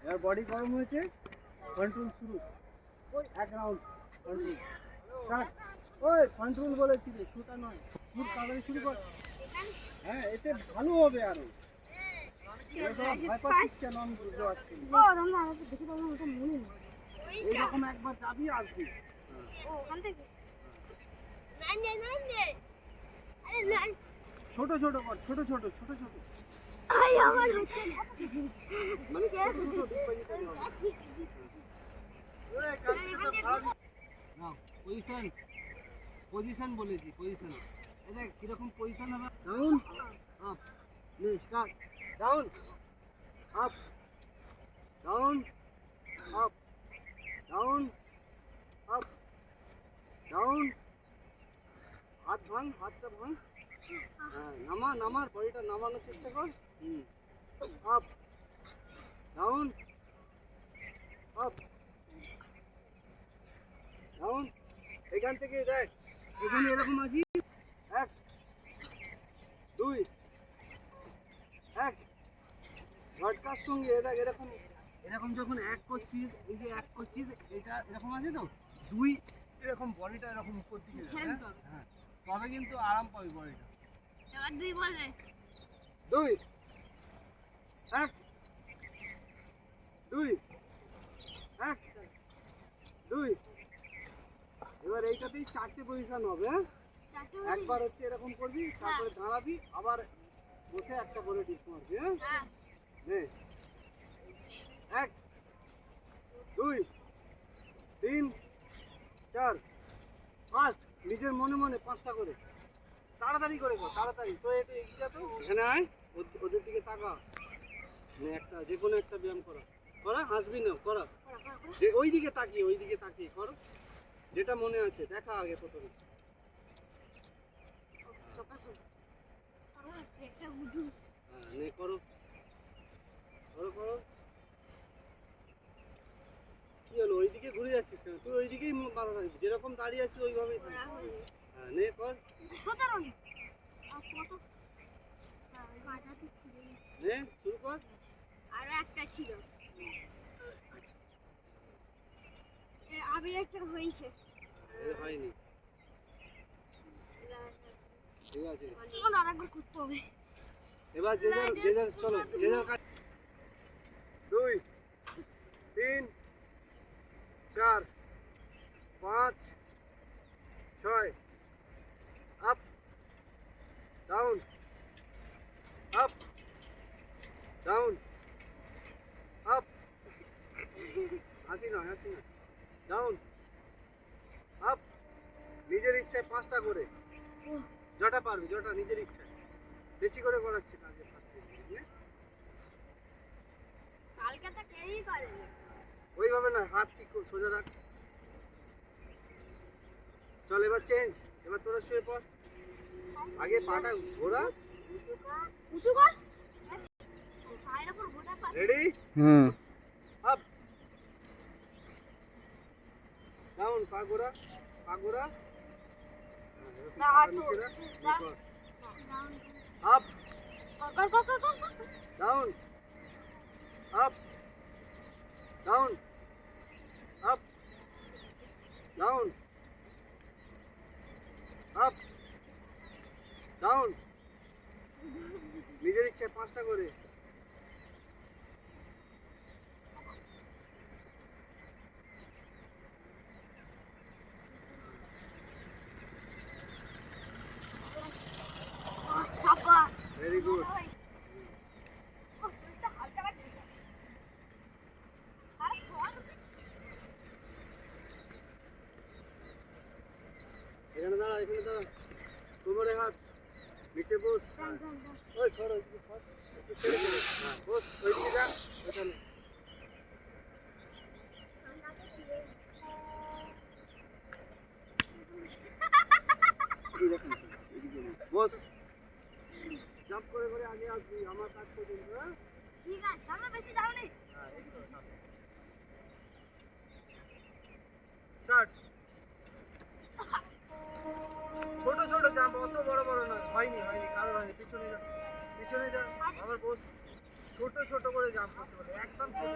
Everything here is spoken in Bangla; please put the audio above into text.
এবার বডি গরম হয়েছে, কন্ট্রোল শুরু। ওই এক রাউন্ড কন্ট্রোল স্টার্ট। ওই কন্ট্রোল বলেছি রে, শুটা নয়। শুট তাড়াতাড়ি শুরু কর। হ্যাঁ, এতে ভালো হবে আরো। এইরকম একবার যাবি আসবি। ছোট ছোট কর, ছোট ছোট ছোট ছোট মানে পজিশন পজিশন বলেছি, পজিশন। দেখ কিরকম পজিশন হবে। ডাউন আপ, নে start. Down up, down up, down up, down. হাত ভাঙ, হাতটা ভাঙ। হ্যাঁ, নামা, নামার বডিটা নামানোর চেষ্টা কর। Up, down, up, down. এখান থেকে দেখ, এখানে এরকম আছি। এক, দুই, এক। ঝটকার সঙ্গে দেখ এরকম, এরকম যখন এক করছিস, এই যে এক করছিস, এটা এরকম আছে তো, দুই এরকম বডিটা এরকম উপর দিকে যাবে। হ্যাঁ, তবে কিন্তু আরাম পাবি বডিটা। এবার দুই বলবে। দুই, এক, দুই, এক, দুই। এবার এইটাতেই চারটে পজিশন হবে। হ্যাঁ, একবার হচ্ছে এরকম করবি, তারপরে দাঁড়াবি, আবার বসে একটা করে ডিপ মারবি। হ্যাঁ, নে। এক, দুই, তিন, চার, পাঁচ। নিজের মনে মনে পাঁচটা করে তাড়াতাড়ি করে কর, তাড়াতাড়ি। তো এটা এগিয়ে যা, তো এখানে আয়, ওদের দিকে তাকা। একটা যে কোনো একটা ব্যায়াম করা, করা হাসবি না, করা। যে ওই দিকে তাকিয়ে, ওই দিকে তাকিয়ে করো, যেটা মনে আছে। দেখা আগে প্রথমে। হ্যাঁ, নে করো, করো করো। কি হলো, ওইদিকে ঘুরে যাচ্ছিস কেন? তুই ওইদিকেই ভালো থাকবি, যেরকম দাঁড়িয়ে আছিস ওইভাবেই থাকবি। হ্যাঁ, নে কর, নে শুরু কর। আরো একটা ছিল, আমি একটা হয়েছে। হয়নি, ঠিক আছে। আরেকবার করতে হবে। এবার যে যার চলো, যে যার কাজ। দুই, তিন, চার, পাঁচ, ছয়। Up, down, up, down, up. হাসি না, হাসি না। Down, up. নিজের ইচ্ছায় পাঁচটা করে, যটা পারবি, যটা নিজের ইচ্ছায়। বেশি করে করাচ্ছি না। কালকে তো কেউই করেনি। ওইভাবে না, হাত ঠিক সোজা রাখ। চল এবার চেঞ্জ। এবার তোরা শুয়ে পড়। আগে পাটা ঘোরা। উঁচু কর। পায়ের উপর গোটা পা। রেডি? Up, down. পা ঘোরা, পা ঘোরা। Up, down, up, down, up, down, up, down. নিজের ইচ্ছায় পাঁচটা করে। Very good. এখানে দাঁড়া, এখানে দাঁড়া। কোমরে হাত, নিচে বস। ওই সর, ওইদিকে সর, একটু ছেড়ে দে। হ্যাঁ, বস, ওইদিকে যা, ওইখানে। বস, জাম্প করে করে আগে আসবি, আমার কাজ পর্যন্ত। হ্যাঁ, ঠিক আছে, আমরা বেশি যাওনি। স্টার্ট। ছোট ছোট জাম্প, অত বড় বড় নয়। হয়নি, হয়নি, কারণ হয়নি। পিছনে যা, পিছনে যা, আবার বস। ছোট ছোট করে জাম্প করতে হবে, একদম ছোট